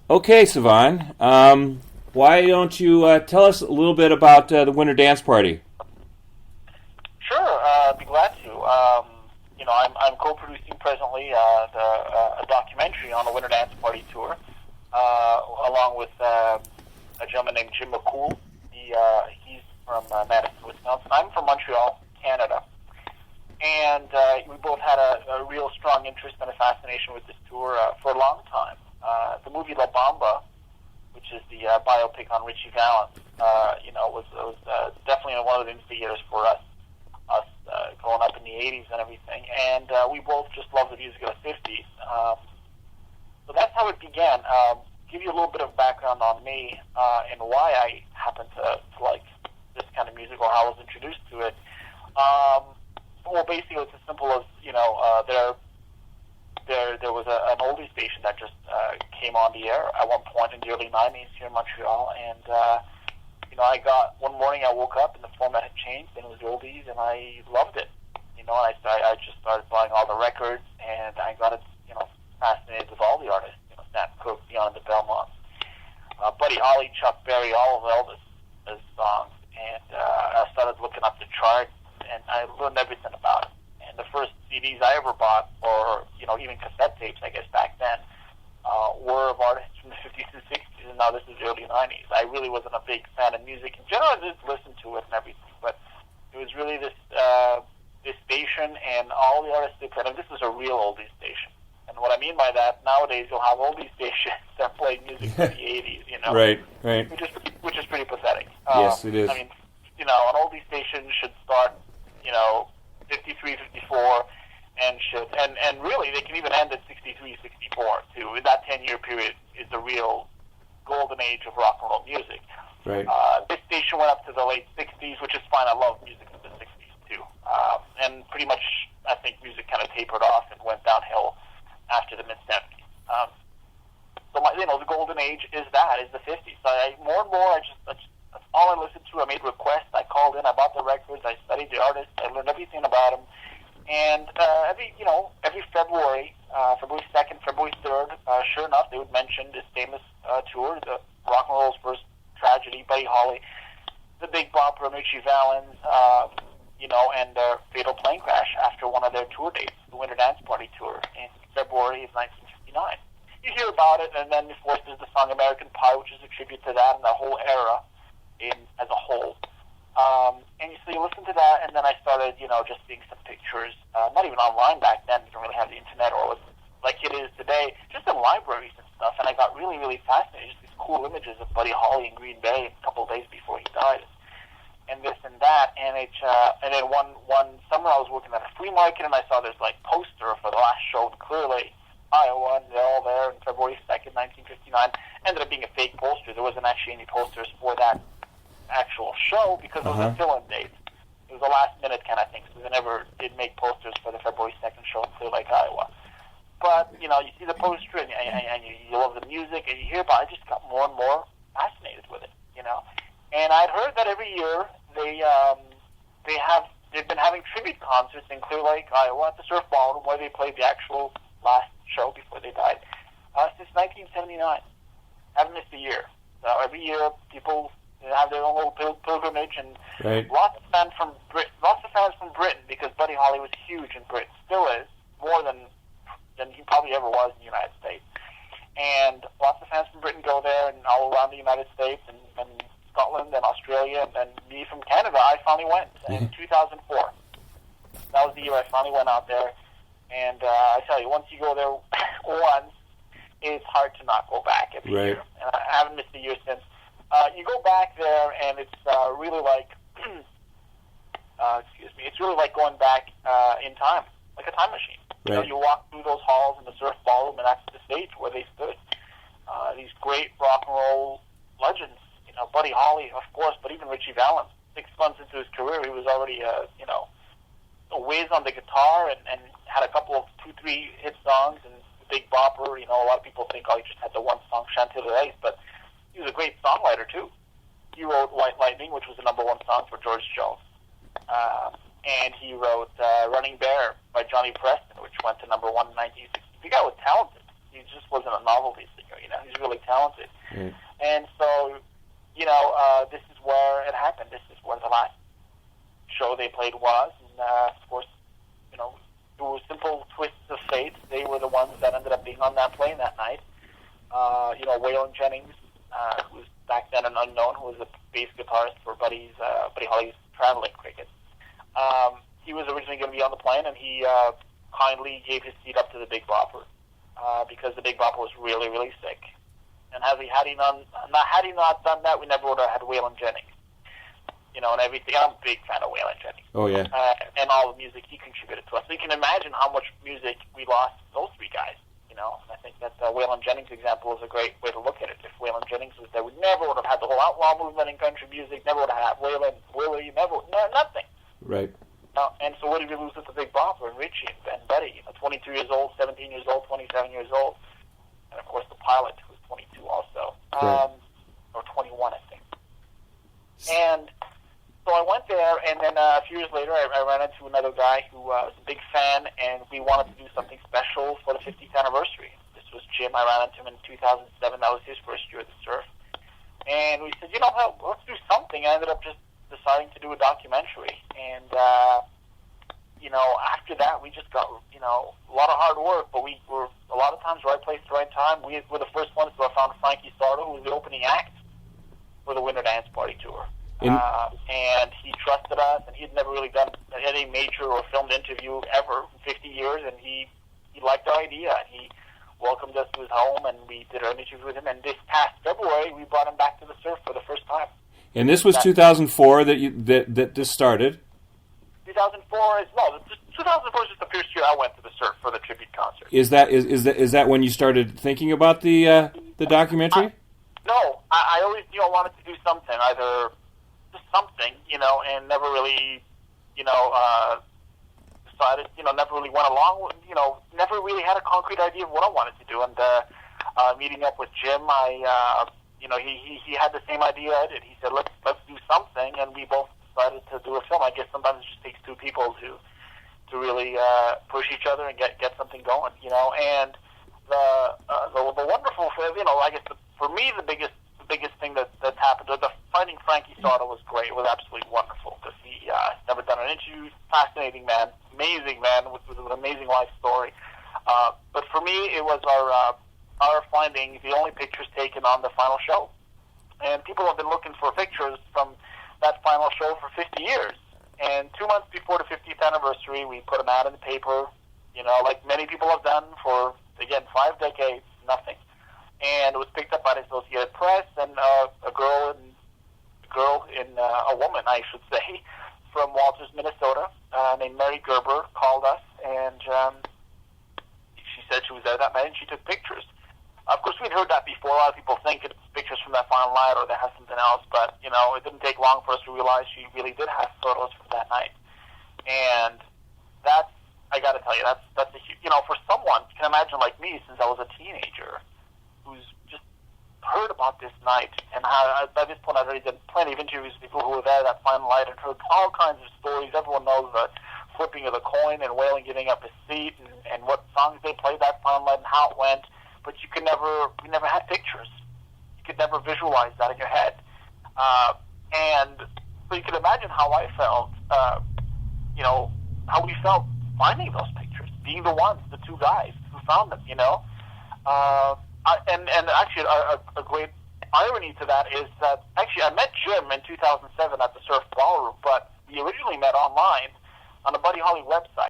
Okay, Sevan. Why don't you tell us a little bit about the Winter Dance Party? Sure, I'd be glad to. I'm co-producing presently a documentary on the Winter Dance Party tour, along with a gentleman named Jim McCool. He's from Madison, Wisconsin. I'm from Montreal, Canada, and we both had a real strong interest and a fascination with this tour for a long time. The movie La Bamba, which is the biopic on Richie Valens, was definitely one of the instigators for us growing up in the 80s and everything. And we both just love the music of the 50s. So that's how it began. Give you a little bit of background on me and why I happen to like this kind of music or how I was introduced to it. Well, basically, it's as simple as, there was an oldie station that just came on the air at one point in the early 90s here in Montreal, and I got one morning I woke up and the format had changed and it was oldies, and I loved it. And I just started buying all the records, and I got fascinated with all the artists, Stan Cook, Beyond the Belmont, Buddy Holly, Chuck Berry, all of Elvis' songs, and I started looking up the charts, and I learned everything about it. And the first CDs I ever bought, or even cassette tapes, I guess back then, were of artists from the 50s and 60s, and now this is the early 90s. I really wasn't a big fan of music in general. I did listen to it and everything, but it was really this station and all the artists they played. And this is a real oldie station. And what I mean by that, nowadays you'll have oldie stations that play music from the 80s, Right. which is pretty pathetic. Yes, it is. I mean, an oldie station should start, 53, 54, and really they can even end at 63, 64 too. That 10-year period is the real golden age of rock and roll music. Right. This station went up to the late 60s, which is fine. I love music from the 60s too. And pretty much, I think music kind of tapered off and went downhill after the mid 70s. So the golden age is the 50s. So more and more, that's all I listened to. I made requests. I called in. I bought the records. I studied the artists. I learned everything about them. And every February, February 2nd, February 3rd, sure enough, they would mention this famous tour, the rock and roll's first tragedy, Buddy Holly, the Big Bopper, Richie Valens, and their fatal plane crash after one of their tour dates, the Winter Dance Party tour in February of 1959. You hear about it, and then, of course, there's the song American Pie, which is a tribute to that and the whole era as a whole. And so you listen to that, and then I started, just seeing some pictures, not even online back then, didn't really have the internet, or like it is today, just in libraries and stuff, and I got really, really fascinated, just these cool images of Buddy Holly in Green Bay a couple of days before he died, and this and that, and then one summer I was working at a flea market, and I saw this, poster for the last show in Clear Lake, Iowa, and they're all there on February 2nd, 1959, ended up being a fake poster. There wasn't actually any posters for that actual show because it was a fill-in date. It was a last-minute kind of thing, so they never did make posters for the February 2nd show in Clear Lake, Iowa. But, you see the poster, and you love the music, and you hear about it. I just got more and more fascinated with it, And I'd heard that every year they've been having tribute concerts in Clear Lake, Iowa, at the Surf Ballroom, where they played the actual last show before they died, since 1979. Haven't missed a year. So every year, people have their own little pilgrimage, and Right. lots of fans from Britain, because Buddy Holly was huge in Britain, still is, more than he probably ever was in the United States. And lots of fans from Britain go there, and all around the United States, and Scotland, and Australia, and me from Canada, I finally went in 2004. That was the year I finally went out there, and I tell you, once you go there once, it's hard to not go back every Right. year. And I haven't missed a year since. You go back there, and it's really like, it's really like going back in time, like a time machine. Right. You walk through those halls in the Surf Ballroom, and that's the stage where they stood. These great rock and roll legends, Buddy Holly, of course, but even Richie Valens. 6 months into his career, he was already, a whiz on the guitar, and had a couple of 2-3 hit songs, and the Big Bopper. A lot of people think, he just had the one song, Chantilly, but he was a great songwriter, too. He wrote White Lightning, which was the number one song for George Jones. And he wrote Running Bear by Johnny Preston, which went to number one in 1960. The guy was talented. He just wasn't a novelty singer. He's really talented. Right. And so, this is where it happened. This is where the last show they played was. And, of course, through simple twists of fate, they were the ones that ended up being on that plane that night. Waylon Jennings, who was back then an unknown, who was a bass guitarist for Buddy Holly's Traveling Cricket. He was originally going to be on the plane, and he kindly gave his seat up to the Big Bopper because the Big Bopper was really, really sick. And had he not done that, we never would have had Waylon Jennings. And everything. I'm a big fan of Waylon Jennings. Oh, yeah. And all the music he contributed to us. So you can imagine how much music we lost those three guys. And I think that Waylon Jennings' example is a great way to look at it. If Waylon Jennings was there, we never would have had the whole outlaw movement in country music. Never would have had Willie, nothing. Right. And so what did we lose with the Big Bopper and Richie and Buddy? 22 years old, 17 years old, 27 years old, and of course the pilot who was 22 also, or 21 I think. And so I went there, and then a few years later I ran into another guy who was a big fan, and we wanted to do something special for the 50th anniversary. This was Jim. I ran into him in 2007. That was his first year at the Surf. And we said, let's do something. I ended up just deciding to do a documentary. And, after that, we just got, a lot of hard work, but we were a lot of times right place, right time. We were the first ones to have found Frankie Sardo, who was the opening act for the Winter Dance Party Tour. And he trusted us, and he had never really done any major or filmed interview ever in 50 years, and he liked our idea, and he welcomed us to his home, and we did our interview with him, and this past February, we brought him back to the Surf for the first time. And this was 2004 that this started? 2004 is, no, 2004 is just the first year I went to the Surf for the tribute concert. Is that when you started thinking about the documentary? No, I always knew I wanted to do something, either just something, and never really, decided, never really went along with, never really had a concrete idea of what I wanted to do. And meeting up with Jim, he had the same idea I did. He said, let's do something, and we both decided to do a film. I guess sometimes it just takes two people to really push each other and get something going, and the wonderful, I guess for me the biggest thing that's happened, the finding Frankie Sardo was great. It was absolutely wonderful because he never done an interview. Fascinating man, amazing man with an amazing life story. But for me, it was our finding the only pictures taken on the final show, and people have been looking for pictures from that final show for 50 years. And 2 months before the 50th anniversary, we put an ad in the paper, like many people have done for, again, 5 decades, nothing. And it was picked up by the Associated Press, and a woman, I should say, from Walters, Minnesota, named Mary Gerber, called us, and she said she was there that night, and she took pictures. Of course, we'd heard that before. A lot of people think it's pictures from that final night or they have something else, but, it didn't take long for us to realize she really did have photos from that night. And that's, I got to tell you, that's a huge, for someone, you can imagine like me, since I was a teenager, who's just heard about this night, and by this point I'd already done plenty of interviews with people who were there that final night and heard all kinds of stories. Everyone knows the flipping of the coin and Waylon giving up his seat and what songs they played that final night and how it went. But we never had pictures. You could never visualize that in your head. And so you can imagine how I felt, how we felt finding those pictures, being the ones, the two guys who found them, And actually, a great irony to that is that, actually, I met Jim in 2007 at the Surf Ballroom, but we originally met online on the Buddy Holly website.